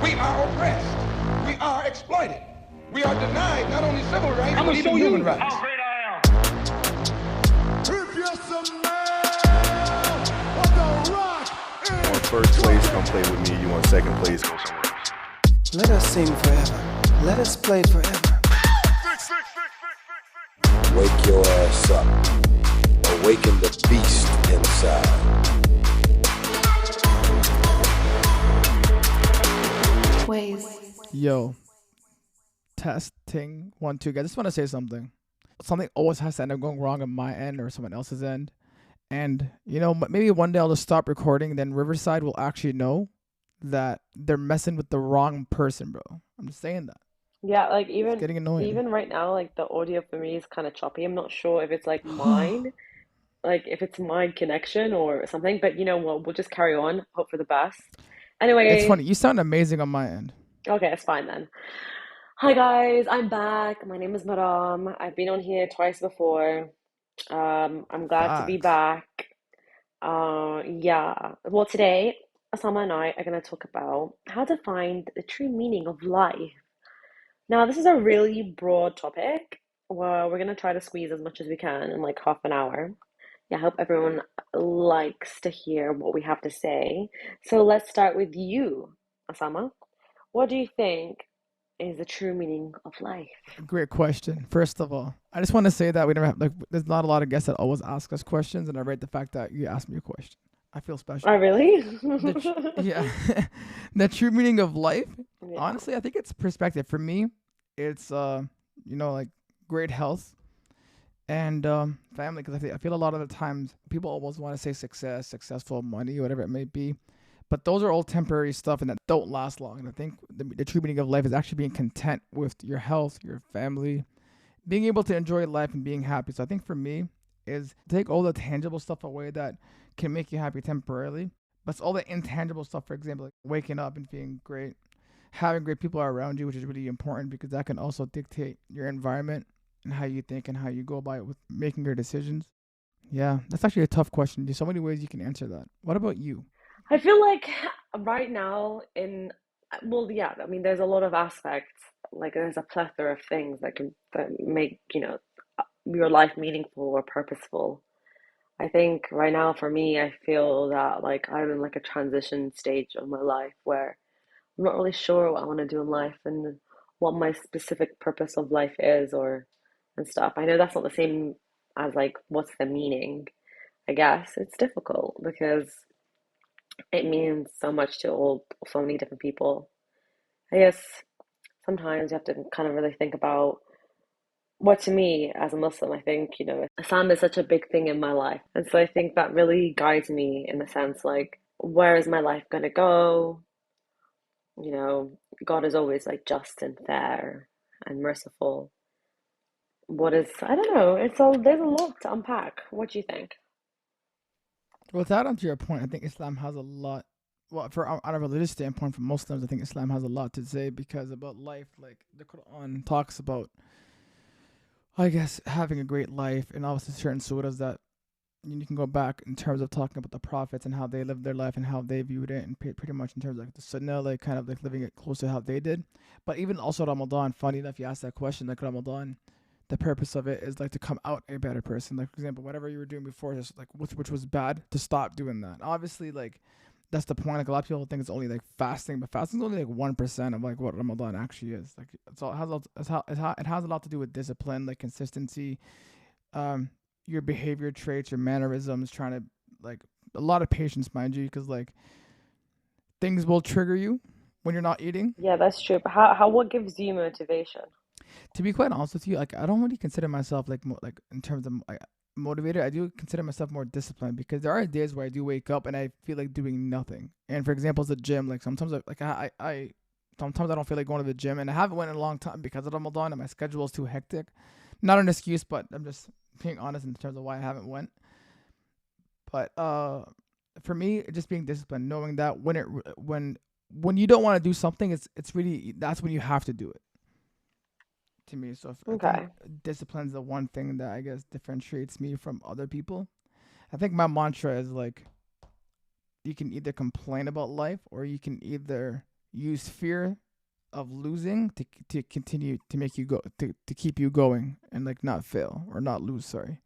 We are oppressed. We are exploited. We are denied not only civil rights, but even human rights. How great I am. If you're some man of the rock. You want first place, come play with me. You want second place, go somewhere else. Let us sing forever. Let us play forever. Wake your ass up. Awaken the beast inside. Yo, testing 1 2. I just want to say something. Something always has to end up going wrong on my end or someone else's end, and maybe one day I'll just stop recording. Then Riverside will actually know that they're messing with the wrong person, bro. I'm just saying that. Yeah, like It's getting annoying. even right now, like the audio for me is kind of choppy. I'm not sure if it's like mine, like if it's my connection or something. But you know what? We'll just carry on. Hope for the best. Anyway, It's funny. You sound amazing on my end. okay, it's fine then. Hi guys, I'm back. My name is Maram. I've been on here twice before. I'm glad to be Facts. back. Yeah. Well, today, Osama and I are going to talk about how to find the true meaning of life. Now, this is a really broad topic. Well, we're going to try to squeeze as much as we can in like half an hour. Yeah, I hope everyone likes to hear what we have to say. So let's start with you, Osama. What do you think is the true meaning of life? Great question. First of all, I just want to say that we never have there's not a lot of guests that always ask us questions, and I rate the fact that you asked me a question. I feel special. Oh, really? Yeah. The true meaning of life, Yeah. honestly, I think it's perspective. For me, it's like great health and family, because I feel a lot of the times people always want to say success, successful, money, whatever it may be, but those are all temporary stuff and that don't last long. And I think the true meaning of life is actually being content with your health, your family, being able to enjoy life and being happy. So I think for me is take all the tangible stuff away that can make you happy temporarily, but it's all the intangible stuff. For example, like waking up and feeling great, having great people around you, which is really important because that can also dictate your environment and how you think and how you go about it with making your decisions. Yeah, that's actually a tough question. There's so many ways you can answer that. What about you? I feel like right now well, yeah, I mean, there's a lot of aspects. Like there's a plethora of things that make, your life meaningful or purposeful. I think right now for me, I feel that like I'm in like a transition stage of my life where I'm not really sure what I want to do in life and what my specific purpose of life is or and stuff. I know that's not the same as like what's the meaning. I guess it's difficult because it means so much to so many different people. I guess sometimes you have to kind of really think about what to me as a Muslim, I think, Islam is such a big thing in my life. And so I think that really guides me in the sense like, where is my life going to go? God is always like just and fair and merciful. I don't know, there's a lot to unpack. What do you think? Well, to add on to your point, I think Islam has a lot. Well, on a religious standpoint, for Muslims, I think Islam has a lot to say because about life, like the Quran talks about, I guess, having a great life, and obviously certain surahs that you can go back in terms of talking about the prophets and how they lived their life and how they viewed it, and pretty much in terms of like the sunnah, like kind of like living it close to how they did. But even also Ramadan, funny enough, you asked that question, like Ramadan, the purpose of it is like to come out a better person. Like for example, whatever you were doing before, just like which was bad, to stop doing that. Obviously, like that's the point. Like a lot of people think it's only like fasting, but fasting is only like 1% of like what Ramadan actually is. Like it has a lot to do with discipline, like consistency, your behavior traits, your mannerisms, trying to like a lot of patience, mind you, because like things will trigger you when you're not eating. Yeah, that's true. But how what gives you motivation? To be quite honest with you, like I don't really consider myself like like in terms of like motivated. I do consider myself more disciplined because there are days where I do wake up and I feel like doing nothing. And for example, it's the gym. Like sometimes I sometimes I don't feel like going to the gym, and I haven't went in a long time because of Ramadan and my schedule is too hectic. Not an excuse, but I'm just being honest in terms of why I haven't went. But for me, just being disciplined, knowing that when you don't want to do something, it's really that's when you have to do it. To me, so I Okay. think discipline's the one thing that I guess differentiates me from other people. I think my mantra is like, you can either complain about life or you can either use fear of losing to continue to make you go to keep you going and like not fail or not lose. Sorry.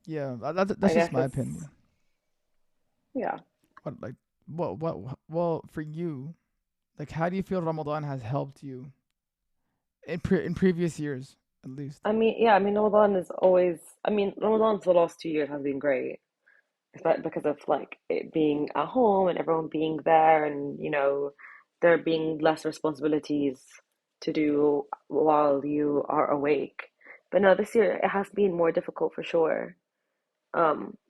Yeah, I that's just guess my it's, opinion. yeah. What like what well for you, like how do you feel Ramadan has helped you in previous years at least? I mean, yeah, I mean, Ramadan is always, I mean, Ramadan for the last 2 years has been great. Because of like it being at home and everyone being there, and there being less responsibilities to do while you are awake. But no, this year it has been more difficult for sure.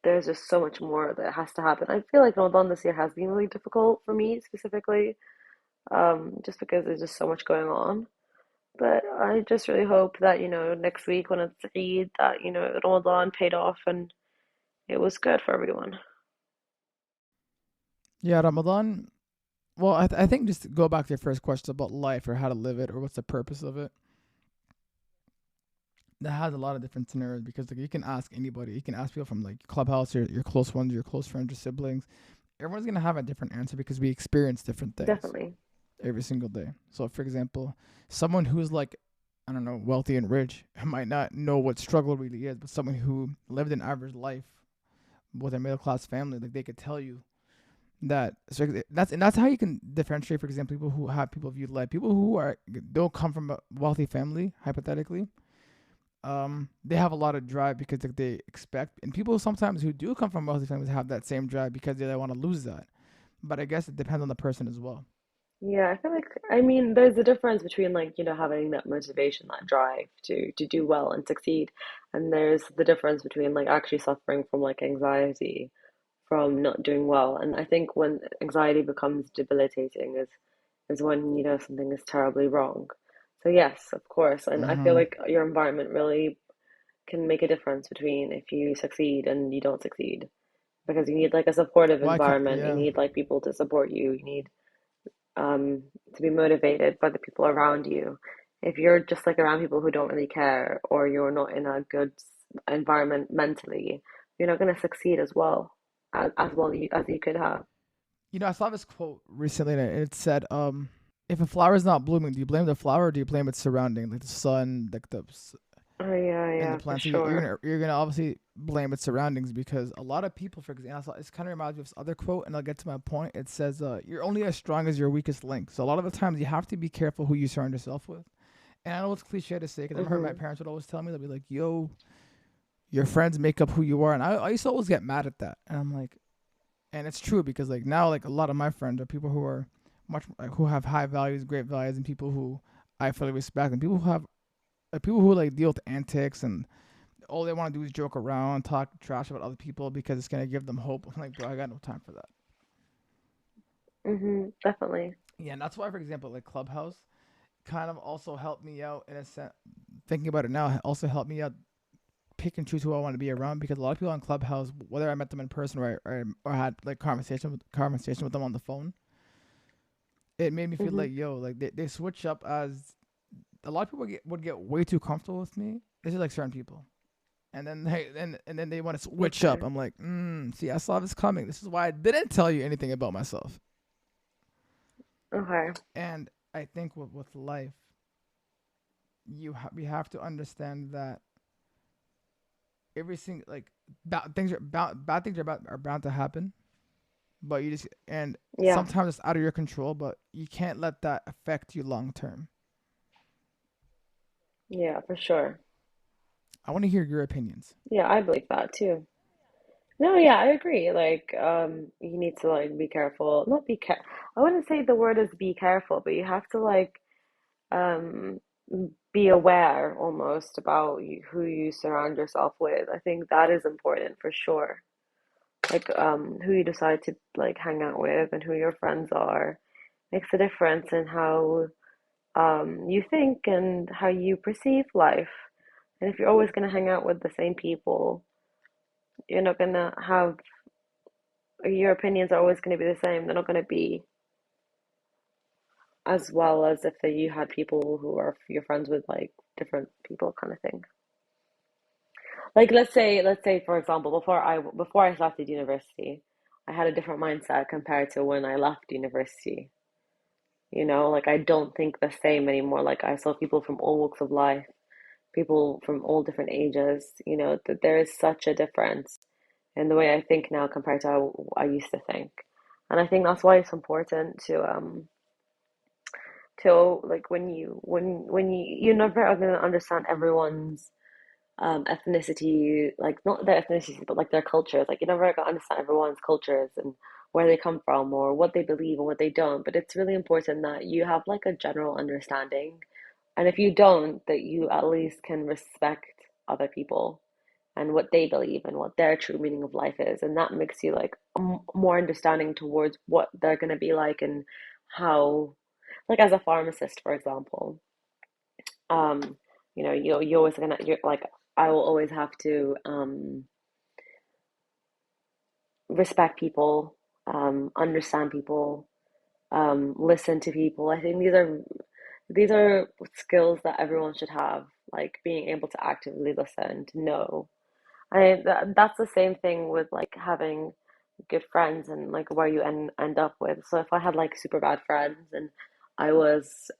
There's just so much more that has to happen. I feel like Ramadan this year has been really difficult for me specifically, just because there's just so much going on. But I just really hope that, next week when it's Eid, that, Ramadan paid off and it was good for everyone. Yeah, Ramadan. Well, I think just to go back to your first question about life or how to live it or what's the purpose of it. That has a lot of different scenarios because like you can ask anybody, you can ask people from like clubhouse, your close ones, your close friends, your siblings. Everyone's gonna have a different answer because we experience different things Definitely. every single day. So, for example, someone who's like, I don't know, wealthy and rich might not know what struggle really is, but someone who lived an average life with a middle class family, like they could tell you that. So that's how you can differentiate. For example, people view life, people who don't come from a wealthy family, hypothetically. They have a lot of drive because like, they expect, and people sometimes who do come from wealthy families have that same drive because they don't want to lose that. But I guess it depends on the person as well. Yeah, I feel like, I mean, there's a difference between like, having that motivation, that drive to do well and succeed. And there's the difference between like actually suffering from like anxiety from not doing well. And I think when anxiety becomes debilitating is when, something is terribly wrong. So yes, of course. And I feel Mm-hmm. like your environment really can make a difference between if you succeed and you don't succeed. Because you need like a supportive Why can't? environment. You Yeah. need like people to support you. You need to be motivated by the people around you. If you're just like around people who don't really care, or you're not in a good environment mentally, you're not going to succeed as well as you could have. I saw this quote recently, and it said, if a flower is not blooming, do you blame the flower or do you blame its surrounding, like the sun, like Oh yeah, and the yeah, for plants? So sure. you're gonna obviously blame its surroundings because a lot of people, for example, it kind of reminds me of this other quote, and I'll get to my point. It says, "You're only as strong as your weakest link." So a lot of the times, you have to be careful who you surround yourself with. And I know it's cliche to say because I remember my Hmm. parents would always tell me, they'd be like, "Yo, your friends make up who you are," and I used to always get mad at that, and I'm like, and it's true because like now like a lot of my friends are people who are much like, who have high values, great values, and people who I fully respect, and people who have people who like deal with antics and all they want to do is joke around, talk trash about other people because it's gonna give them hope. I'm like, bro, I got no time for that. Definitely. Yeah, and that's why, for example, like Clubhouse kind of also helped me out in a sense. Thinking about it now, it also helped me out pick and choose who I want to be around because a lot of people on Clubhouse, whether I met them in person or had like conversation with them on the phone, it made me feel Hmm. like yo, like they switch up as a lot of people would get way too comfortable with me. This is like certain people. And then and then they want to switch up. Okay. I'm like, see, I saw this coming. This is why I didn't tell you anything about myself. Okay. And I think with life, we have to understand that every single like bad things are bound to happen. But you just and Yeah. sometimes it's out of your control. But you can't let that affect you long term. Yeah, for sure. I want to hear your opinions. Yeah, I believe that too. No, yeah, I agree. Like, you need to like be careful. Not be care. I wouldn't say the word is be careful, but you have to like um be aware almost about who you surround yourself with. I think that is important for sure. Like, who you decide to like hang out with and who your friends are makes a difference in how you think and how you perceive life. And if you're always going to hang out with the same people, you're not going to have your opinions are always going to be the same. They're not going to be as well as if you had people who are your friends with like different people kind of thing. Like let's say for example, before I started university, I had a different mindset compared to when I left university. You know, like I don't think the same anymore. Like I saw people from all walks of life, people from all different ages, you know, that there is such a difference in the way I think now compared to how I used to think. And I think that's why it's important to like when you're never going to understand everyone's ethnicity, like not their ethnicity, but like their cultures. Like you're never gonna understand everyone's cultures and where they come from or what they believe and what they don't. But it's really important that you have like a general understanding. And if you don't, that you at least can respect other people and what they believe and what their true meaning of life is. And that makes you like more understanding towards what they're gonna be like and how, like as a pharmacist, for example, um, you know, you're always gonna you're like I will always have to respect people, understand people, listen to people. I think these are skills that everyone should have, like being able to actively listen, to know. That's the same thing with like having good friends and like where you end up with. So if I had like super bad friends and I was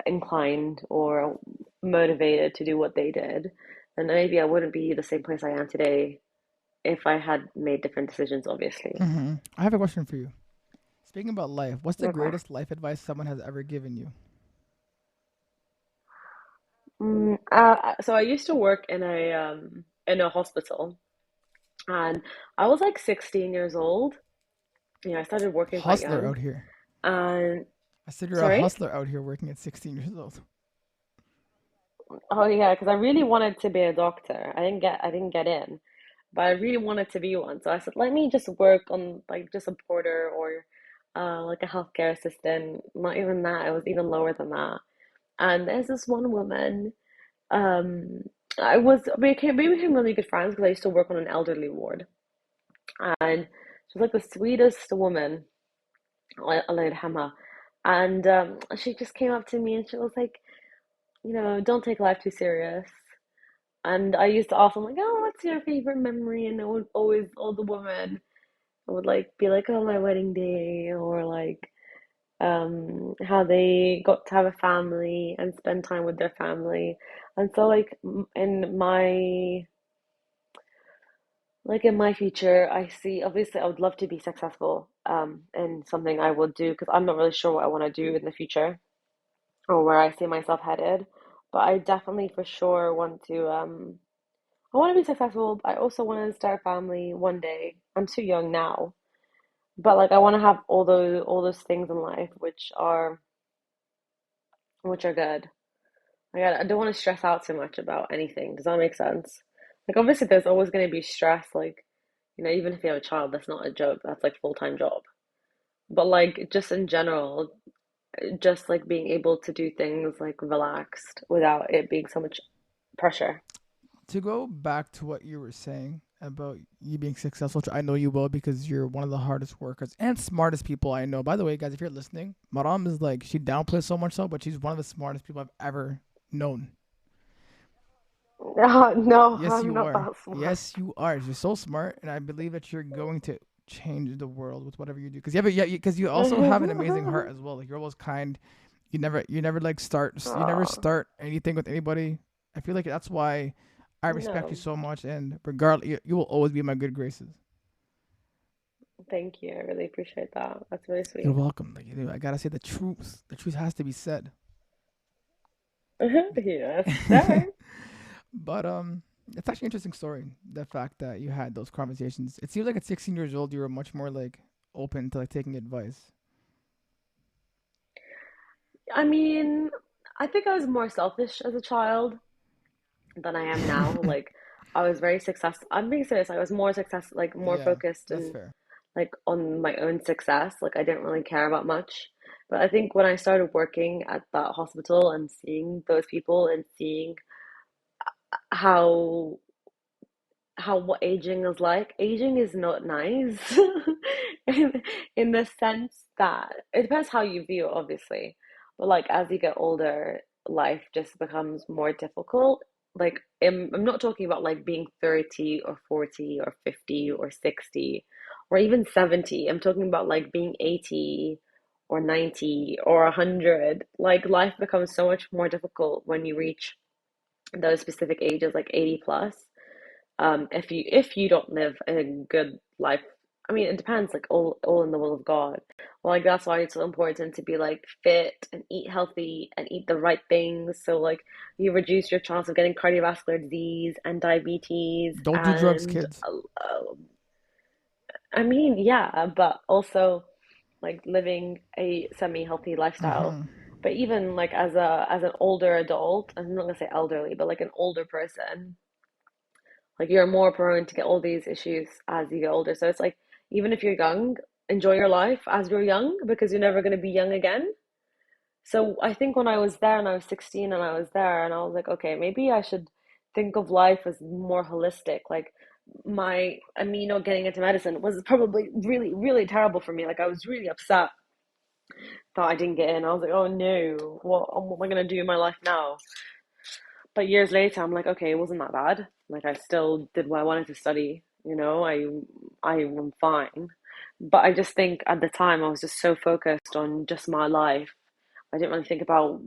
inclined or motivated to do what they did, then maybe I wouldn't be the same place I am today if I had made different decisions, obviously. I have a question for you. Speaking about life, what's the Okay. greatest life advice someone has ever given you? So I used to work in a hospital, and I was like 16 years old. You know, I started working quite Hustler young. out here. And I said you're a sorry? hustler out here working at 16 years old. Oh yeah, because I really wanted to be a doctor. I didn't get in, but I really wanted to be one. So I said, let me just work on like just a porter or like a healthcare assistant. Not even that, it was even lower than that. And there's this one woman. Um, we became really good friends because I used to work on an elderly ward, and she was like the sweetest woman, Allah yarhamha. And she just came up to me and she was like, you know, don't take life too serious. And I used to ask them like, oh, what's your favorite memory? And it would always, all the women would like be like, oh, my wedding day, or like how they got to have a family and spend time with their family. And so in my future, I see obviously I would love to be successful in something I will do because I'm not really sure what I want to do in the future or where I see myself headed. But I definitely for sure want to I want to be successful. I also want to start a family one day. I'm too young now, but like I want to have all those things in life which are good. Like I don't want to stress out too much about anything. Does that make sense? Like obviously there's always going to be stress. Like you know, even if you have a child, that's not a joke. That's like full-time job. But like just in general, just like being able to do things like relaxed without it being so much pressure. To go back to what you were saying about you being successful, which I know you will because you're one of the hardest workers and smartest people I know. By the way, guys, if you're listening, Maram is like, she downplays so much so, but she's one of the smartest people I've ever known. No, Yes, I'm you not are. that smart. Yes, you are. You're so smart, and I believe that you're going to change the world with whatever you do. Because because you also have an amazing heart as well. Like you're always kind. You never like you never Oh, start anything with anybody. I feel like that's why I respect you no. so much, and regardless, you will always be in my good graces. Thank you. I really appreciate that. That's really You're sweet. welcome. Like, I gotta say the truth. The truth has to be said. Yes, sir. But it's actually an interesting story. The fact that you had those conversations. It seems like at 16 years old, you were much more like open to like taking advice. I mean, I think I was more selfish as a child than I am now. Like, I was very successful. I'm being serious. I was more like more Yeah, focused that's and fair. like on my own success. Like, I didn't really care about much. But I think when I started working at that hospital and seeing those people and seeing how what aging is like. Aging is not nice in the sense that it depends how you view it, obviously. But like as you get older, life just becomes more difficult. Like I'm not talking about like being 30 or 40 or 50 or 60 or even 70. I'm talking about like being 80 or 90 or 100. Like life becomes so much more difficult when you reach those specific ages, like 80 plus. If you don't live a good life, I mean, it depends, like all in the will of God. Well, like that's why it's so important to be like fit and eat healthy and eat the right things. So like you reduce your chance of getting cardiovascular disease and diabetes Don't do drugs, and kids. I mean, yeah, but also like living a semi-healthy lifestyle. Mm-hmm. But even like as an older adult, I'm not gonna say elderly, but like an older person, like you're more prone to get all these issues as you get older. So it's like even if you're young, enjoy your life as you're young because you're never gonna be young again. So I think when I was there and I was 16 and I was there and I was like, okay, maybe I should think of life as more holistic. Like my, I mean, getting into medicine was probably really, really terrible for me. Like I was really upset that I didn't get in. I was like, oh no, what am I gonna do in my life now? But years later, I'm like, okay, it wasn't that bad. Like I still did what I wanted to study. I am fine. But I just think at the time I was just so focused on just my life. I didn't really think about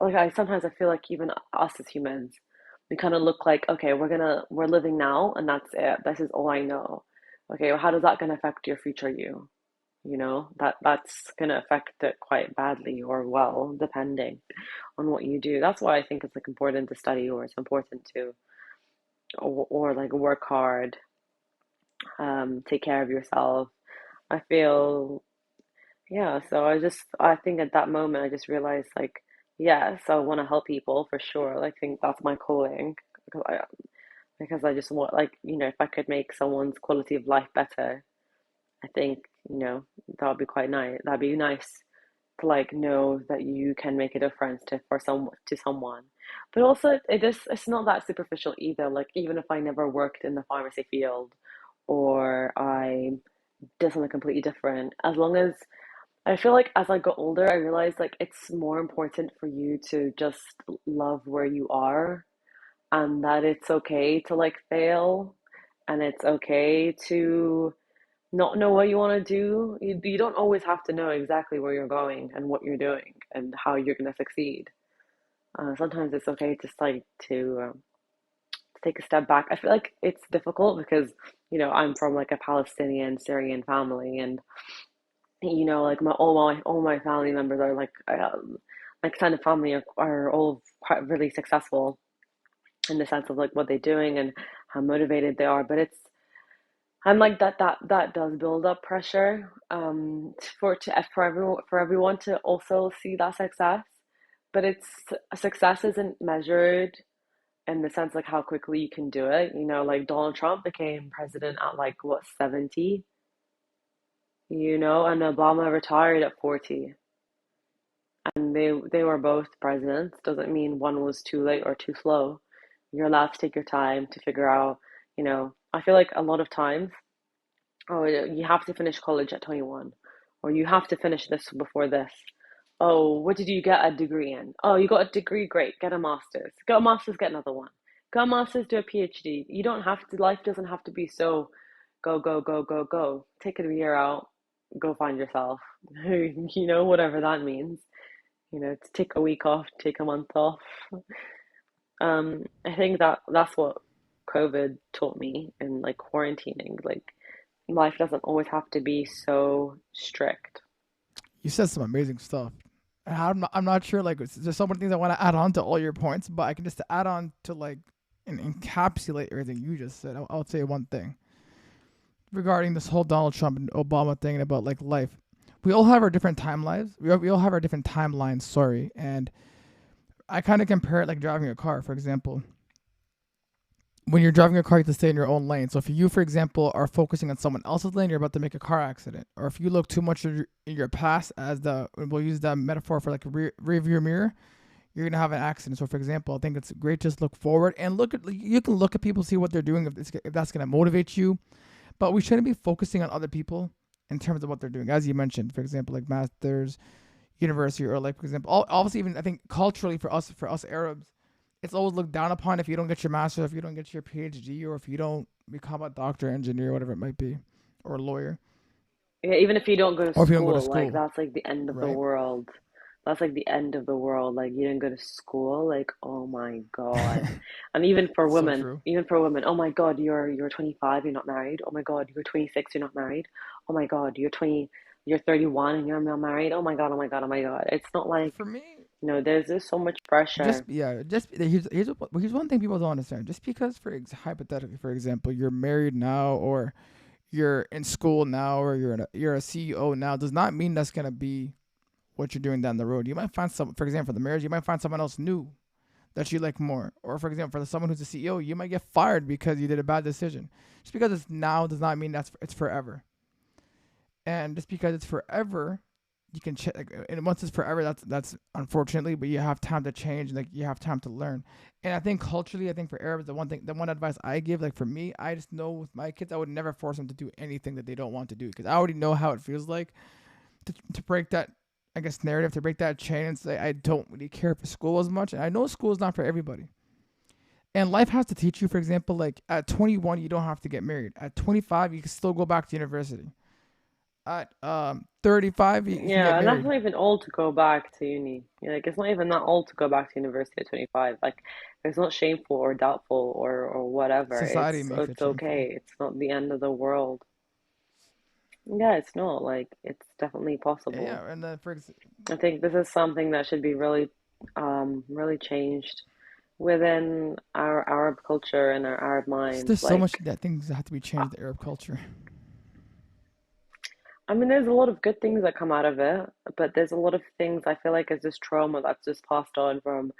like I sometimes I feel like even us as humans, we kind of look like, okay, we're living now and that's it. This is all I know. Okay, well, how does that gonna affect your future you? That's gonna affect it quite badly or well, depending on what you do. That's why I think it's like important to study or it's important to or like work hard, take care of yourself. I feel yeah, so I think at that moment I just realized like yes, I want to help people for sure. I think that's my calling because I just want like, if I could make someone's quality of life better, I think, that would be quite nice. That'd be nice to like know that you can make a difference to someone. But also it's not that superficial either. Like even if I never worked in the pharmacy field or I did something completely different, as long as I feel like as I got older, I realized like it's more important for you to just love where you are and that it's okay to like fail and it's okay to not know what you want to do. You don't always have to know exactly where you're going and what you're doing and how you're going to succeed. Sometimes it's okay just like to take a step back. I feel like it's difficult because, I'm from like a Palestinian Syrian family and, like all my family members are like, my extended family are all quite really successful in the sense of like what they're doing and how motivated they are. But I'm like that does build up pressure for everyone to also see that success. But it's success isn't measured in the sense like how quickly you can do it. Like Donald Trump became president at like what 70, and Obama retired at 40. And they were both presidents. Doesn't mean one was too late or too slow. You're allowed to take your time to figure out, I feel like a lot of times, oh, you have to finish college at 21, or you have to finish this before this. Oh, what did you get a degree in? Oh, you got a degree, great. Get a master's. Get a master's, get another one. Get a master's, do a PhD. You don't have to, life doesn't have to be so go, go, go, go, go. Take a year out, go find yourself. Whatever that means. To take a week off, take a month off. I think that's what COVID taught me in like quarantining. Like life doesn't always have to be so strict. You said some amazing stuff. And I'm not sure, like, there's so many things I want to add on to all your points, but I can just add on to, like, and encapsulate everything you just said. I'll say one thing regarding this whole Donald Trump and Obama thing and about, like, life. We all have our different timelines. We all have our different timelines, sorry. And I kind of compare it like driving a car, for example. When you're driving a car, you have to stay in your own lane. So if you, for example, are focusing on someone else's lane, you're about to make a car accident. Or if you look too much in your past, we'll use that metaphor for like a rear view mirror, you're gonna have an accident. So for example, I think it's great just look forward and you can look at people, see what they're doing if that's gonna motivate you. But we shouldn't be focusing on other people in terms of what they're doing. As you mentioned, for example, like masters, university, or like for example, obviously even I think culturally for us Arabs, it's always looked down upon if you don't get your master's, if you don't get your PhD, or if you don't become a doctor, engineer, whatever it might be, or a lawyer. Yeah, even if you don't go to or if you don't go to school, like school, that's like the end of the right? world. That's like the end of the world. Like you didn't go to school, like oh my God. And So true. even for women, oh my God, you're 25, you're not married. Oh my God, you're 26, you're not married. Oh my God, you're 31 and you're not married. Oh my God, oh my God, oh my God. It's not like, For me, there's just so much just pressure. yeah, just here's one thing people don't understand. Just because, hypothetically, for example, you're married now, or you're in school now, or you're a CEO now, does not mean that's gonna be what you're doing down the road. You might find some, for example, for the marriage, you might find someone else new that you like more. Or for example, for someone who's a CEO, you might get fired because you did a bad decision. Just because it's now does not mean it's forever. And just because it's forever, you can check. Like, and once it's forever, that's unfortunately, but you have time to change. Like you have time to learn. And I think culturally, I think for Arabs, the one advice I give, like for me, I just know with my kids, I would never force them to do anything that they don't want to do, because I already know how it feels like to break that, I guess, narrative, to break that chain and say I don't really care for school as much. And I know school is not for everybody. And life has to teach you, for example, like at 21, you don't have to get married. At 25, you can still go back to university. At 35, you can get Yeah, and that's married. not even old to go back to uni. Like it's not even that old to go back to university at 25. Like it's not shameful or doubtful or whatever. Society makes it It's shameful. okay. It's not the end of the world. Yeah, it's not. Like it's definitely possible. Yeah, and then I think this is something that should be really changed within our Arab culture and our Arab minds. there's so much that things that have to be changed in the Arab culture. I mean, there's a lot of good things that come out of it, but there's a lot of things I feel like is just trauma that's just passed on from,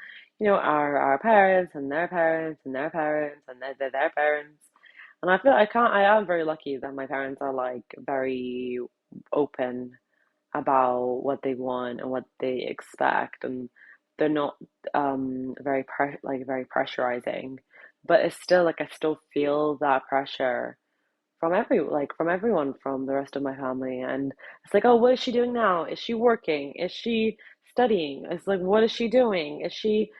our parents and their parents and their parents and their parents. And I feel I am very lucky that my parents are like very open about what they want and what they expect, and they're not very pressurizing. But it's still like I still feel that pressure from everyone from the rest of my family. And it's like, oh, what is she doing now? Is she working? Is she studying? It's like, what is she doing? Is she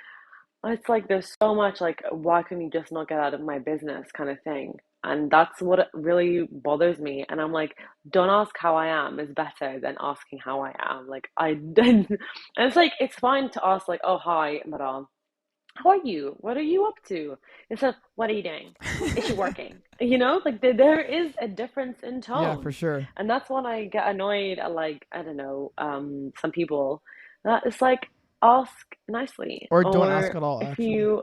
It's like there's so much like, why can you just not get out of my business kind of thing. And that's what really bothers me. And I'm like, don't ask how I am is better than asking how I am. Like and it's like it's fine to ask like, oh hi, Maram, how are you? What are you up to? Instead of, what are you doing? Is she working? Like there is a difference in Yeah, for tone. sure. And that's when I get annoyed at, like, I don't know, some people that it's like, ask nicely. Or don't ask Or at all, if actually. you,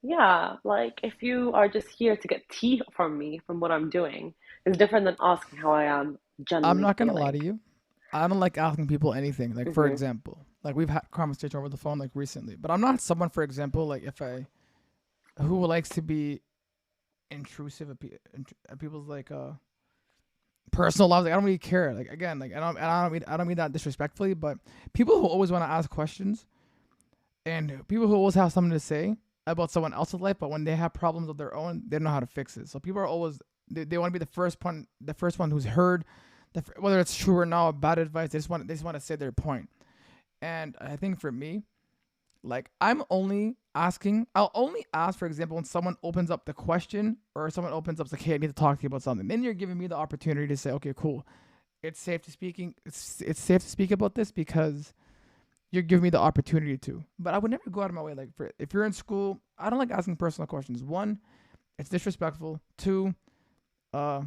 yeah, like if you are just here to get tea from me from what I'm doing, it's different than asking how I am I'm generally not gonna lie to feeling. you. I don't like asking people anything. Like for Hmm. example, like we've had conversation over the phone like recently, but I'm not someone, for example, like if I who likes to be intrusive at people's like personal lives. Like I don't really care. Like again, like I don't mean that disrespectfully, but people who always want to ask questions and people who always have something to say about someone else's life, but when they have problems of their own, they don't know how to fix it. So people are always they want to be the first one who's heard, whether it's true or not, bad advice. They just want to say their point. And I think for me, like I'll only ask, for example, when someone opens up the question or someone opens up like, hey, I need to talk to you about something. Then you're giving me the opportunity to say, okay, cool. It's safe to speak about this because you're giving me the opportunity to. But I would never go out of my way. Like if you're in school, I don't like asking personal questions. One, it's disrespectful. Two, uh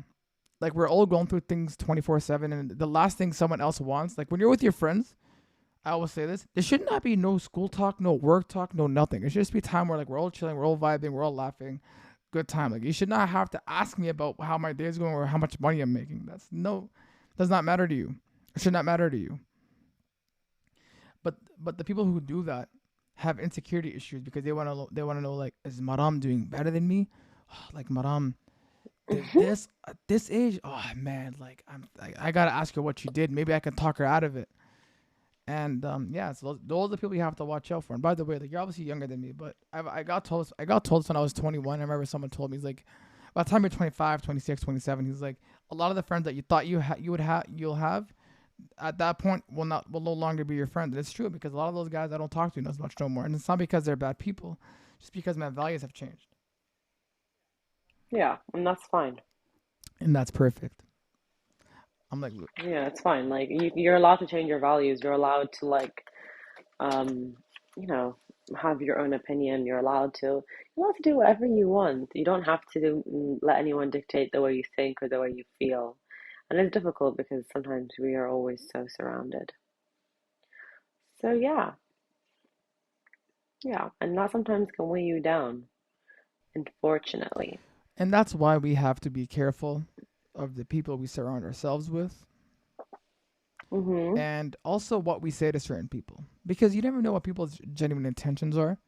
like we're all going through things 24/7, and the last thing someone else wants, like when you're with your friends, I always say this: there should not be no school talk, no work talk, no nothing. It should just be time where like we're all chilling, we're all vibing, we're all laughing, good time. Like you should not have to ask me about how my day is going or how much money I'm making. Does not matter to you. It should not matter to you. But the people who do that have insecurity issues because they want to know like, is Maram doing better than me? Like Maram did this at this age. Oh man, like I gotta ask her what she did. Maybe I can talk her out of it. And yeah, so those are the people you have to watch out for. And by the way, like you're obviously younger than me, but I got told this when I was 21. I remember someone told me, he's like, by the time you're 25, 26, 27, he's like, a lot of the friends that you thought you'll have at that point will no longer be your friend. And it's true, because a lot of those guys I don't talk to as much no more. And it's not because they're bad people, just because my values have changed. Yeah, and that's fine. And that's perfect. I'm like, Yeah, it's fine. Like you're allowed to change your values. You're allowed to like um, you know, have your own opinion. You're allowed to do whatever you want. You don't have to let anyone dictate the way you think or the way you feel. And it's difficult because sometimes we are always so surrounded. So yeah, yeah, and that sometimes can weigh you down, unfortunately. and that's why we have to be careful of the people we surround ourselves with, Mm-hmm. and also what we say to certain people, because you never know what people's genuine intentions are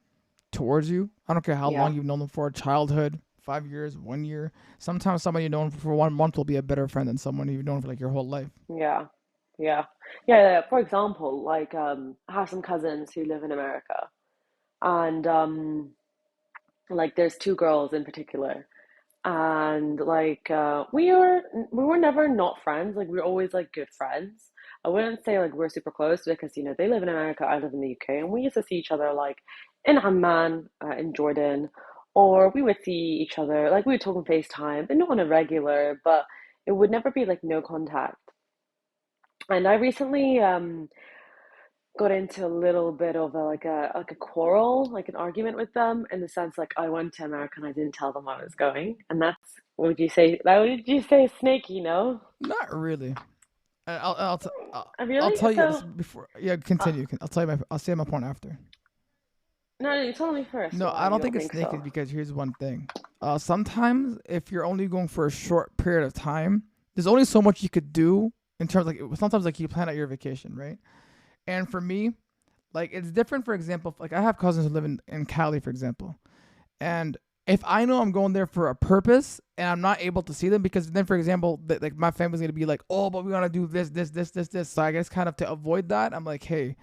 towards you. I don't care how Yeah, long you've known them for, childhood, 5 years, 1 year. Sometimes somebody you've known for 1 month will be a better friend than someone you've known for like your whole life. yeah, yeah, yeah. For example, like I have some cousins who live in America, and like there's two girls in particular, and like we were never not friends. Like we were always like good friends. I wouldn't say like we're super close because they live in America, I live in the UK, and we used to see each other like in Amman, in Jordan, or we would see each other like we would talk on FaceTime, but not on a regular. But it would never be like no contact. And I recently got into a little bit of a quarrel, like an argument with them, in the sense like I went to America and I didn't tell them I was going, and that's would you say snaky? No, Not really. I'll really? tell you this So before. Yeah, uh, continue. I'll tell you I'll say my point after. no, you tell me first No, why I don't you think don't it's think sneaky so. because here's one thing. Sometimes if you're only going for a short period of time, there's only so much you could do in terms like sometimes like you plan out your vacation, right? And for me, like it's different. For example, like I have cousins who live in Cali, for example, and if I know I'm going there for a purpose and I'm not able to see them because then, for example, like my family's gonna be like, oh, but we want to do this. So I guess kind of to avoid that, I'm like, hey,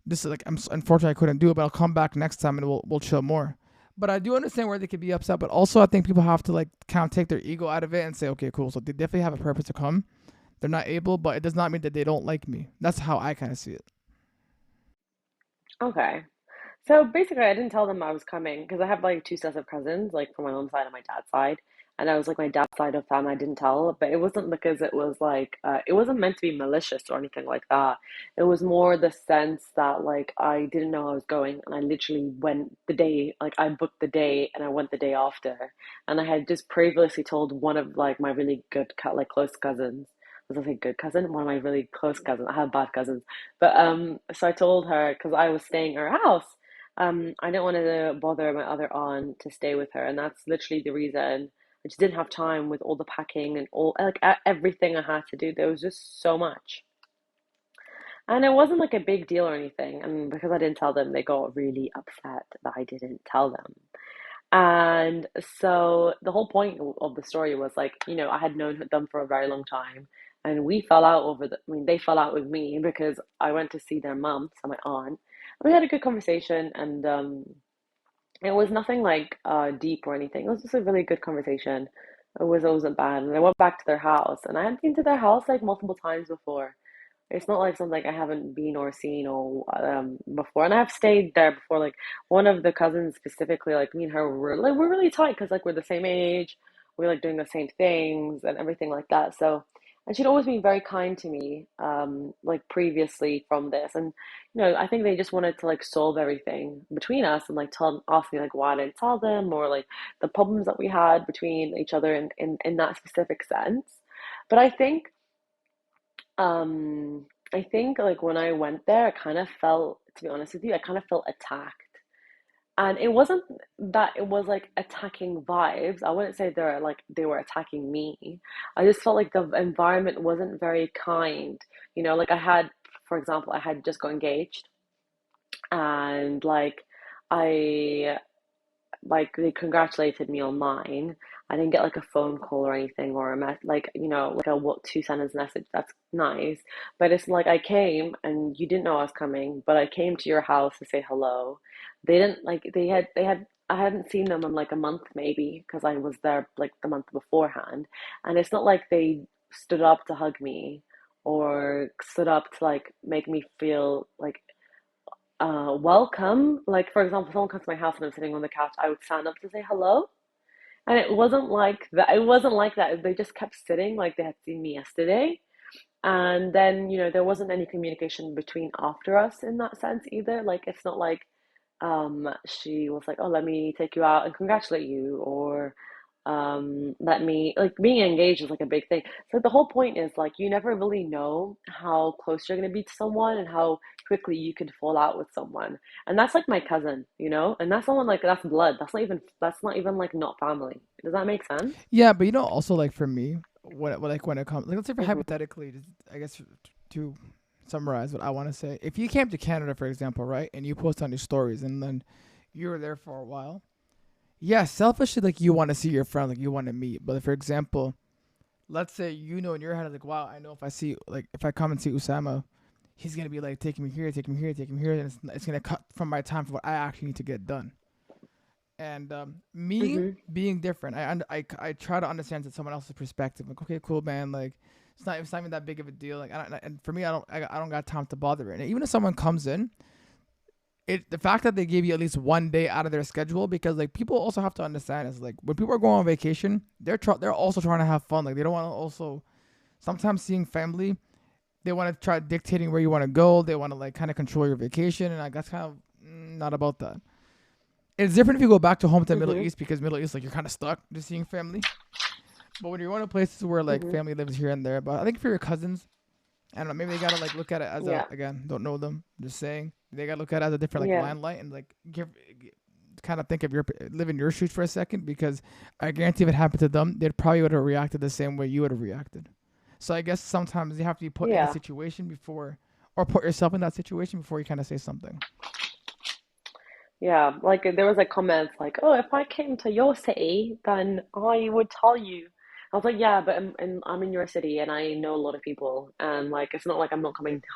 this is like unfortunately I couldn't do it, but I'll come back next time and we'll chill more. But I do understand where they could be upset, but also I think people have to like kind of take their ego out of it and say, okay, cool. So they definitely have a purpose to come. They're not able, but it does not mean that they don't like me. That's how I kind of see it. Okay. So basically, I didn't tell them I was coming because I have like two sets of cousins, like from my mom's side and my dad's side. And I was like my dad's side of family, I didn't tell, but it wasn't because it was like it wasn't meant to be malicious or anything like that. It was more the sense that like I didn't know I was going, and I literally went the day, like I booked the day, and I went the day after. And I had just previously told one of like my really good like close cousins. Was I say good cousin? One of my really close cousins. I have bad cousins, but so I told her because I was staying at her house. I didn't want to bother my other aunt to stay with her, and that's literally the reason. I just didn't have time with all the packing and all like everything I had to do. There was just so much, and it wasn't like a big deal or anything. And because I didn't tell them, they got really upset that I didn't tell them. And so the whole point of the story was like, I had known them for a very long time, and we fell out I mean, they fell out with me because I went to see their mum, so my aunt. We had a good conversation, and it was nothing like deep or anything. It was just a really good conversation. It wasn't bad. And I went back to their house, and I had been to their house like multiple times before. It's not like something I haven't been or seen or before. And I've stayed there before. Like one of the cousins specifically, like me and her we're really tight because like we're the same age, we're like doing the same things and everything like that. So, and she'd always been very kind to me, like previously from this. And I think they just wanted to like solve everything between us and like ask me like why I didn't tell them or like the problems that we had between each other in that specific sense. But I think like when I went there, I kind of felt, to be honest with you, I kind of felt attacked. And it wasn't that it was like attacking vibes. I wouldn't say they were attacking me. I just felt like the environment wasn't very kind. Like for example, I had just got engaged, and I they congratulated me online. I didn't get like a phone call or anything or like like a what 2 sentence message. That's nice, but it's like I came and you didn't know I was coming, but I came to your house to say hello. They didn't like they had I hadn't seen them in like a month maybe because I was there like the month beforehand, and it's not like they stood up to hug me or stood up to like make me feel like welcome. Like for example, if someone comes to my house and I'm sitting on the couch, I would stand up to say hello. And it wasn't like that. It wasn't like that. They just kept sitting like they had seen me yesterday. And then, there wasn't any communication between after us in that sense either. Like, it's not like she was like, oh, let me take you out and congratulate you, or let me, like, being engaged is like a big thing. So the whole point is like you never really know how close you're going to be to someone and how quickly you could fall out with someone. And that's like my cousin, and that's someone, like, that's blood. That's not even like not family. Does that make sense? Yeah, but also like for me, when it comes, like, let's say for Hmm. hypothetically, I guess to summarize what I want to say, if you came to Canada, for example, right, and you post on your stories, and then you were there for a while, yeah, selfishly, like, you want to see your friend, like, you want to meet. But for example, let's say in your head, like, wow, I know if I come and see Usama, he's gonna be like taking me here, taking me here, taking me here, and it's gonna cut from my time for what I actually need to get done. And me Hmm. being different, I try to understand someone else's perspective. Like, okay, cool, man. Like, it's not even that big of a deal. Like, and for me, I don't got time to bother it. And even if someone comes in, the fact that they give you at least one day out of their schedule, because like people also have to understand is like when people are going on vacation, they're also trying to have fun. Like, they don't want to also sometimes seeing family. They want to try dictating where you want to go. They want to like kind of control your vacation, and like that's kind of not about that. It's different if you go back to home to Middle Hmm. East, because Middle East, like, you're kind of stuck just seeing family. But when you're going to places where like Hmm. family lives here and there, but I think for your cousins, I don't know, maybe they gotta like look at it as Yeah. again, don't know them, just saying, they gotta look at it as a different like Yeah. limelight, and like kind of think of live in your shoes for a second, because I guarantee if it happened to them, they probably would have reacted the same way you would have reacted. So I guess sometimes you have to be put in the Yeah. situation before, or put yourself in that situation before you kind of say something. Yeah, like there was like comments like, "Oh, if I came to your city, then I would tell you." I was like, "Yeah, but I'm in your city and I know a lot of people, and like it's not like I'm not coming to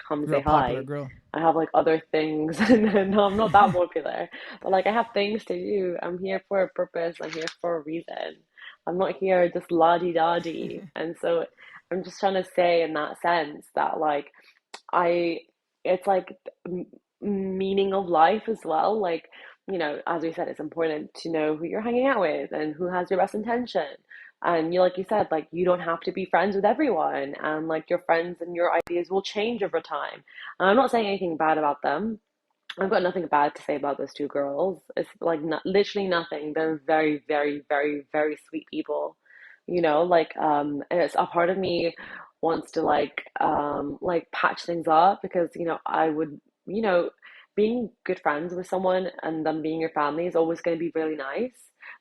come You're say a popular hi. girl. I have like other things, and no, I'm not that popular, but like I have things to do. I'm here for a purpose. I'm here for a reason. I'm not here just la-di-da-di." And so I'm just trying to say in that sense that like I it's like meaning of life as well. Like, as we said, it's important to know who you're hanging out with and who has your best intention. And like you said, like you don't have to be friends with everyone, and like your friends and your ideas will change over time. And I'm not saying anything bad about them. I've got nothing bad to say about those two girls. It's like literally nothing. They're very, very, very, very sweet people. Like and it's a part of me wants to like patch things up because I would you know being good friends with someone and them being your family is always going to be really nice,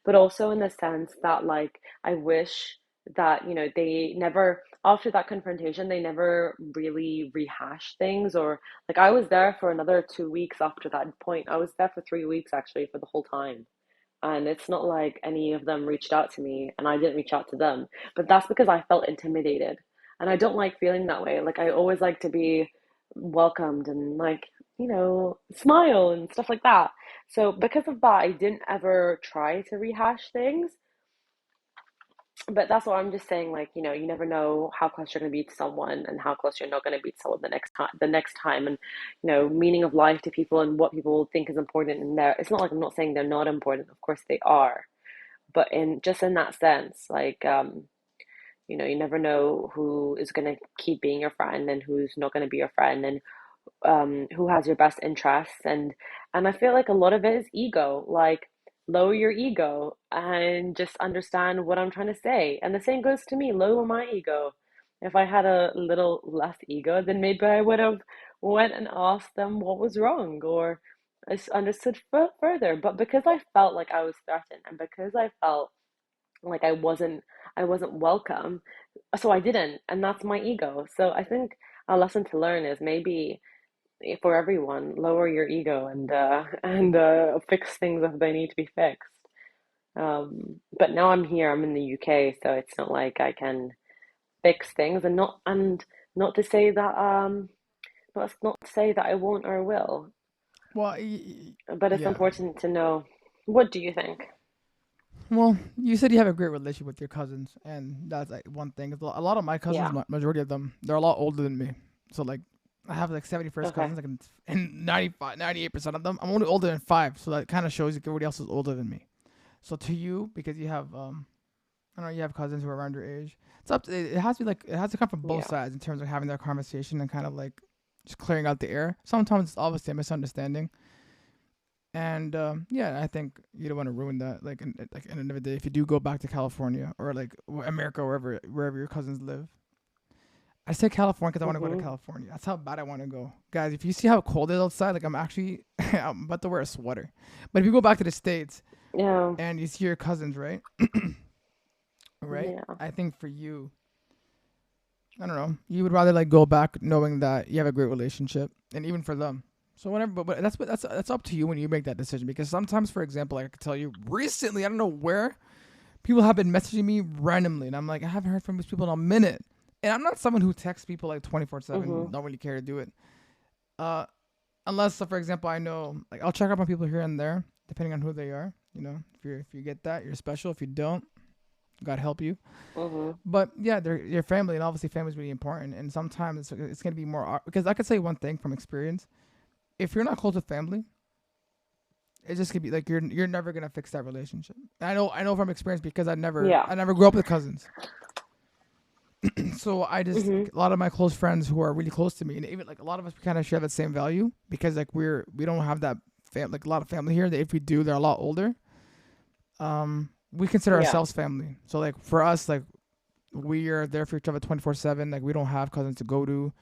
but also in the sense that like I wish that they never after that confrontation they never really rehash things or like I was there for another 2 weeks after that point. I was there for 3 weeks actually for the whole time. And it's not like any of them reached out to me and I didn't reach out to them. But that's because I felt intimidated. And I don't like feeling that way. Like I always like to be welcomed and like, smile and stuff like that. So because of that, I didn't ever try to rehash things, but that's what I'm just saying. Like, you never know how close you're going to be to someone and how close you're not going to be to someone the next time. And, meaning of life to people and what people think is important in there. It's not like I'm not saying they're not important. Of course they are. But in that sense, like, you never know who is going to keep being your friend and who's not going to be your friend. And who has your best interests, and I feel like a lot of it is ego. Like lower your ego and just understand what I'm trying to say. And the same goes to me, lower my ego. If I had a little less ego, then maybe I would have went and asked them what was wrong or understood further. But because I felt like I was threatened and because I felt like I wasn't welcome, so I didn't, and that's my ego. So I think a lesson to learn is maybe for everyone, lower your ego and fix things if they need to be fixed. But now I'm here. I'm in the UK, so it's not like I can fix things, and not to say that not to say that I won't or will. Well, But it's yeah. important to know. What do you think? Well, you said you have a great relationship with your cousins, and that's like one thing. A lot of my cousins, Yeah. majority of them, they're a lot older than me. So like, I have like 71st Okay. cousins, like, and 95, 98% of them, I'm only older than five. So that kind of shows you everybody else is older than me. So to you, because you have I know you have cousins who are around your age. It's up to, it has to be like, it has to come from both Yeah. sides in terms of having that conversation and kind of like just clearing out the air. Sometimes it's obviously a misunderstanding. And yeah, I think you don't want to ruin that. Like, in the end of the day, if you do go back to California or like America, wherever your cousins live, I say California because I want to go to Mhm. California. That's how bad I want to go, guys. If you see how cold it is outside, like I'm actually I'm about to wear a sweater. But if you go back to the States Yeah. and you see your cousins, right, right, Yeah. I think for you, I don't know, you would rather like go back knowing that you have a great relationship, and even for them. So whatever, but that's up to you when you make that decision. Because sometimes, for example, like I could tell you recently, I don't know where people have been messaging me randomly, and I'm like, I haven't heard from these people in a minute. And I'm not someone who texts people like 24/7. Mhm. Don't really care to do it. Uh, unless, so for example, I know like I'll check up on people here and there, depending on who they are. You know, if you get that, you're special. If you don't, God help you. Mhm. But yeah, they're your family, and obviously family is really important. And sometimes it's gonna be more because I could say one thing from experience: if you're not close with family, it's just gonna be like you're never gonna fix that relationship. I know from experience because Yeah. I never grew up with cousins. So I just Mhm. a lot of my close friends who are really close to me, and even like a lot of us kind of share that same value because like we don't have that like a lot of family here. That if we do, they're a lot older. We consider Yeah. ourselves family. So like for us, like we are there for each other 24/7. Like we don't have cousins to go to,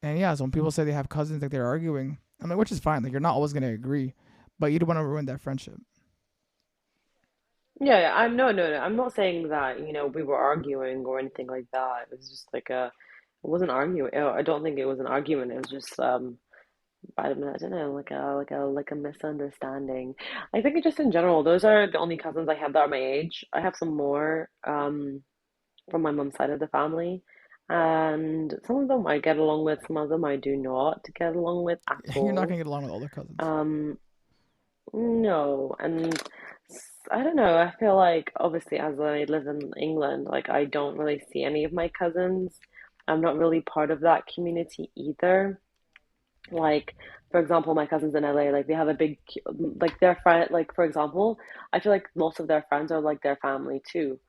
and yeah. So when people say they have cousins, like they're arguing, I'm like, which is fine. Like you're not always gonna agree, but you don't want to ruin that friendship. Yeah, yeah. I'm no, no, no. I'm not saying that, we were arguing or anything like that. It was just like it wasn't arguing. I don't think it was an argument. It was just I don't know, like a misunderstanding. I think just in general, those are the only cousins I have that are my age. I have some more from my mom's side of the family, and some of them I get along with, some of them I do not get along with at You're not all. gonna get along with older cousins. Um, no, and I don't know. I feel like obviously as I live in England, like I don't really see any of my cousins. I'm not really part of that community either. Like, for example, my cousins in LA, like they have a big, like their friend, like for example, I feel like most of their friends are like their family too,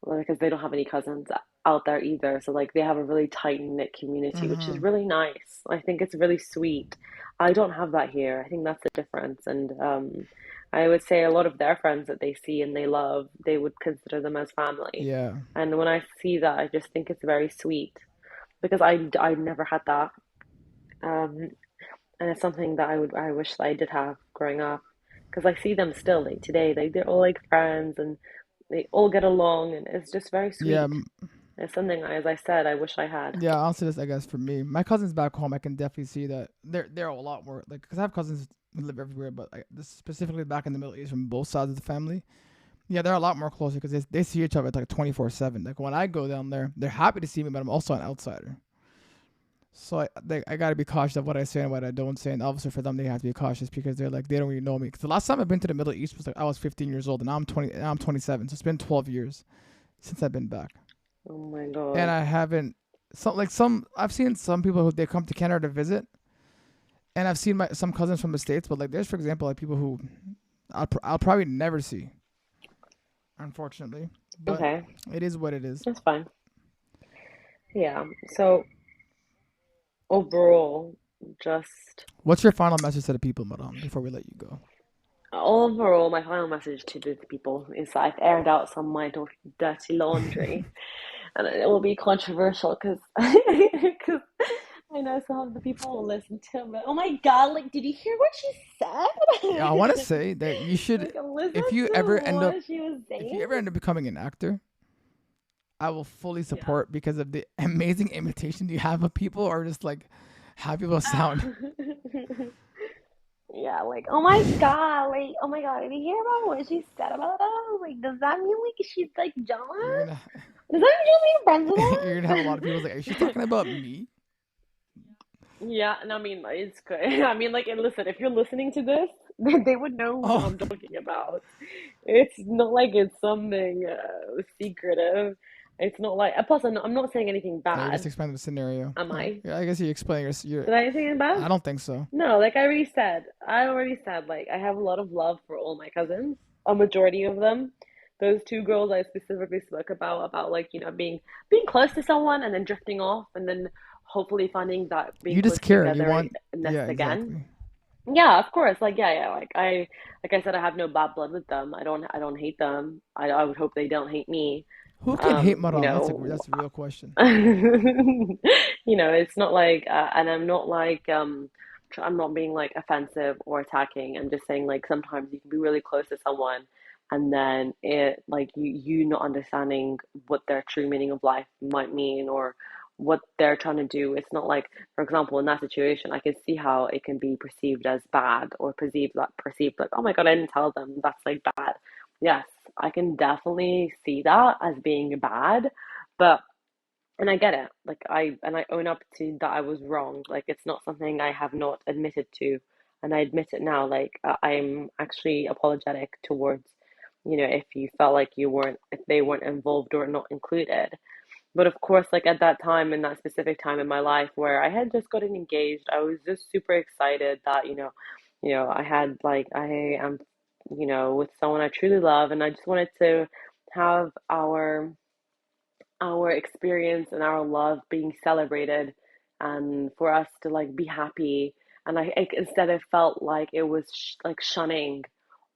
like, because they don't have any cousins out there either. So like they have a really tight-knit community, which is Mm-hmm. really nice. I think it's really sweet. I don't have that here. I think that's the difference. And I would say a lot of their friends that they see and they love, they would consider them as family. Yeah. And when I see that, I just think it's very sweet because I never had that. Um, and it's something that I wish that I did have growing up because I see them still like today they're all like friends and they all get along and it's just very Yeah. sweet. It's something as I said I wish I had. Yeah, I'll say this. I guess for me, my cousins back home, I can definitely see that they're a lot more like because I have cousins who live everywhere, but this specifically back in the Middle East from both sides of the family. Yeah, they're a lot more closer because they see each other like 24/7. Like when I go down there, they're happy to see me, but I'm also an outsider. So I gotta be cautious of what I say and what I don't say, and obviously for them they have to be cautious because they're like they don't really know me. Because the last time I've been to the Middle East was like I was 15 years old, and now I'm 20. Now I'm 27. So it's been 12 years since I've been back. Oh my And God. I haven't some I've seen some people who they come to Canada to visit, and I've seen my some cousins from the States, but like there's for example like people who I'll probably never see, unfortunately. But Okay, it is what it is. that's fine. Yeah, so overall, just What's your final message to the people, Maram, before we let you go? overall, my final message to the people is that I've aired out some of my dirty laundry, and it will be controversial because because I know some of the people will listen to it. Oh my God, like, did you hear what she Yeah, I want to said? say that you should, Like, listen if you to ever end up, what she was if you saying. ever end up becoming an actor, I will fully Yeah. support because of the amazing imitation you have of people, or just like how people sound. Yeah, like, oh my God, like, oh my God, did you hear about what she said about us? Like, does that mean like she's like jealous? You're gonna, Does that mean she's being friends you're gonna have a lot of with people like, is she talking about me? Yeah, and I mean, it's good. I mean, like, and listen, if you're listening to this, they would know who Oh, I'm talking about. It's not like it's something secretive. It's not like, plus, I'm not saying anything no, you're just bad, explaining the scenario. am No, I? yeah, I guess you explain your. Did I say anything bad? I don't think so. No, like I already said, like, I have a lot of love for all my cousins, a majority of them. those two girls I specifically spoke about like, being close to someone and then drifting off and then hopefully finding that being You close just care. You together want. nest Yeah, again. exactly. Yeah, of course. Like, yeah, like I said, I have no bad blood with them. I don't hate them. I would hope they don't hate me. Who can hate You Maram? know, That's a real question. it's not like, and I'm not like, I'm not being like offensive or attacking. I'm just saying like sometimes you can be really close to someone, and then it like you not understanding what their true meaning of life might mean or what they're trying to do. It's not like, for example, in that situation, I can see how it can be perceived as bad or perceived like, oh my God, I didn't tell them. That's like bad. Yes, I can definitely see that as being bad, but and I get it. Like I own up to that I was wrong. Like it's not something I have not admitted to, and I admit it now. Like I'm actually apologetic towards, if you felt like if they weren't involved or not included. But of course, like at that time, in that specific time in my life where I had just gotten engaged, I was just super excited that, I had like I am, with someone I truly love, and I just wanted to have our experience and our love being celebrated and for us to like be happy. And instead I felt like it was like shunning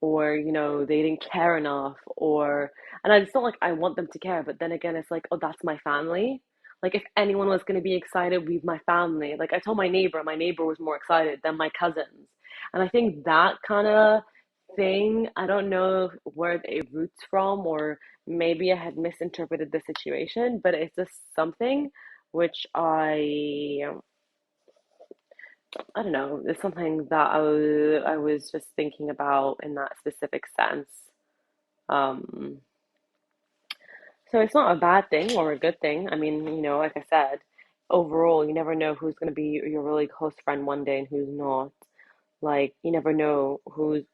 or they didn't care enough, or and it's not like I want them to care, but then again it's like, oh, that's my family. Like if anyone was going to be excited, we my family. Like I told my neighbor was more excited than my cousins. And I think that kind of thing, I don't know where it roots from, or maybe I had misinterpreted the situation, but it's just something which I don't know, it's something that I was just thinking about in that specific sense. Um, so it's not a bad thing or a good thing. I mean, like I said, overall, you never know who's going to be your really close friend one day and who's not. Like you never know who is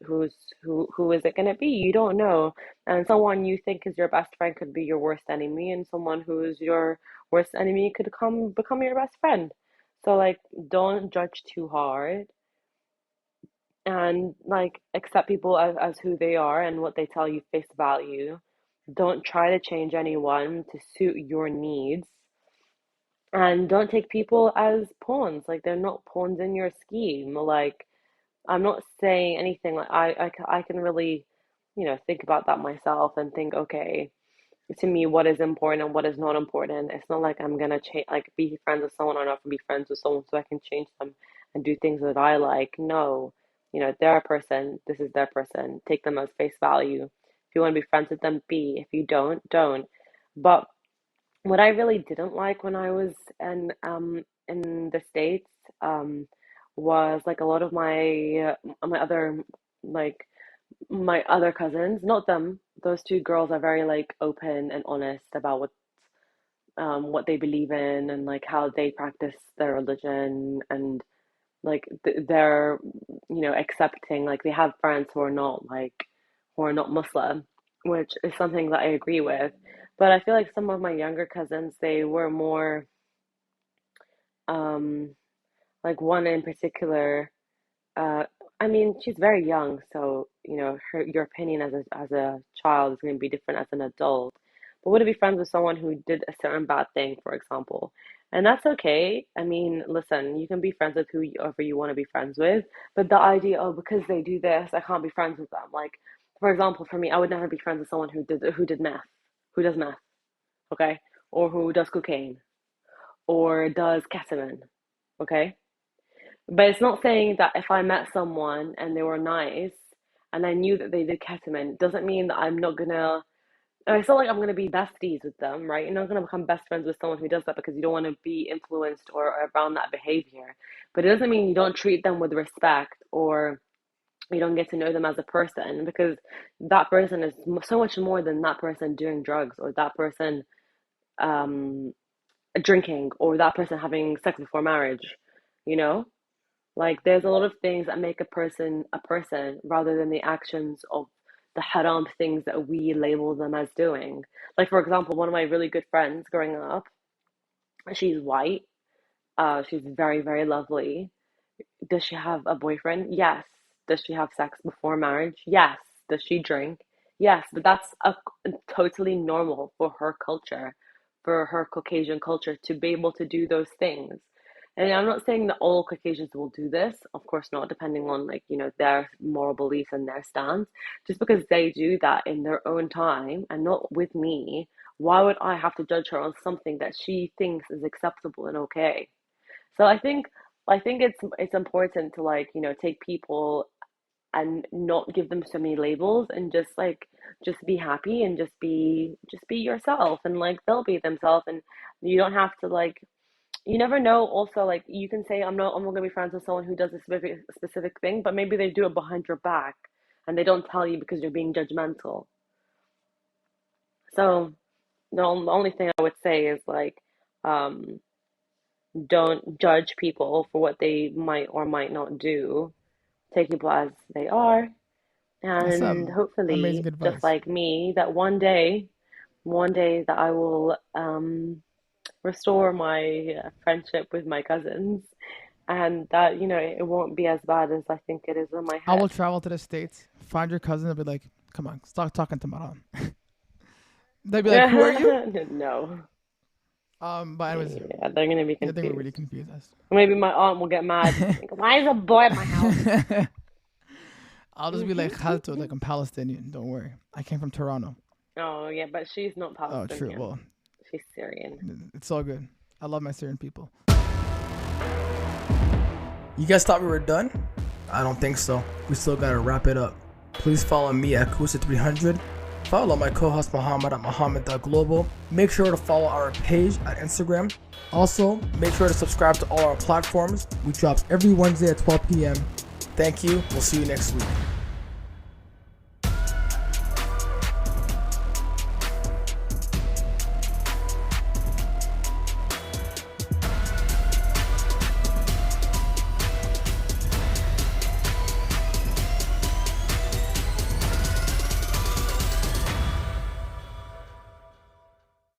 it gonna be? You don't know. And someone you think is your best friend could be your worst enemy, and someone who is your worst enemy could become your best friend. So like don't judge too hard and like accept people as who they are and what they tell you face value. Don't try to change anyone to suit your needs. And don't take people as pawns. Like they're not pawns in your scheme. Like I'm not saying anything like I can really, think about that myself and think, okay, to me, what is important and what is not important. It's not like I'm gonna change, like be friends with someone or not be friends with someone so I can change them and do things that I like. No, they're a person. This is their person. Take them as face value. If you want to be friends with them, be. If you don't, don't. But what I really didn't like when I was in the States was like a lot of my other like my other cousins, not them, those two girls are very like open and honest about what they believe in and like how they practice their religion, and like they're accepting, like they have friends who are not Muslim, which is something that I agree with. But I feel like some of my younger cousins, they were more um like one in particular. uh I mean, she's very young, so your opinion as a child is going to be different as an adult. But would it be friends with someone who did a certain bad thing, for example? And that's okay. I mean, listen, you can be friends with whoever you want to be friends with, but the idea, oh, because they do this, I can't be friends with them. Like, for example, for me, I would never be friends with someone who did meth, who does meth, okay, or who does cocaine, or does ketamine, okay. But it's not saying that if I met someone and they were nice and I knew that they did ketamine, doesn't mean that I'm not gonna. It's not like I'm gonna be besties with them, right? You're not gonna become best friends with someone who does that because you don't want to be influenced or around that behavior. But it doesn't mean you don't treat them with respect or you don't get to know them as a person, because that person is so much more than that person doing drugs, or that person um, drinking, or that person having sex before marriage. You know? Like there's a lot of things that make a person rather than the actions of the haram things that we label them as doing. Like for example, one of my really good friends growing up, she's white. She's very, very lovely. Does she have a boyfriend? Yes. Does she have sex before marriage? Yes. Does she drink? Yes, but that's totally normal for her culture, for her Caucasian culture to be able to do those things. And I'm not saying that all Caucasians will do this, of course not, depending on like, their moral beliefs and their stance. Just because they do that in their own time and not with me, why would I have to judge her on something that she thinks is acceptable and okay? So I think it's important to like, take people and not give them so many labels and just be happy and just be yourself, and like they'll be themselves, and you don't have to like, you never know. Also, like, you can say I'm not gonna be friends with someone who does a specific thing, but maybe they do it behind your back and they don't tell you because you're being judgmental. So the only thing I would say is like, um don't judge people for what they might or might not do. Take people as they are. That's And amazing hopefully, just advice. like me, that one day that I will restore my friendship with my cousins, and that it won't be as bad as I think it is in my I head. will travel to the States, find your cousin, and be like, come on, stop talking to Maram. They'd be like, who are you? No, But anyways, yeah, they're gonna be I think we're really confused. confused. Maybe my aunt will get mad. Like, why is a boy at my house? I'll just be like, Khalto, like I'm Palestinian. Don't worry. I came from Toronto. Oh yeah, but she's not Oh, true. Palestinian. Well, She's Syrian. it's all good. I love my Syrian people. You guys thought we were done? I don't think so. We still gotta wrap it up. Please follow me at Kusa300. Follow my co-host Muhammad at Muhammad.global. Make sure to follow our page at Instagram. Also, make sure to subscribe to all our platforms. We drop every Wednesday at 12 p.m. Thank you. We'll see you next week.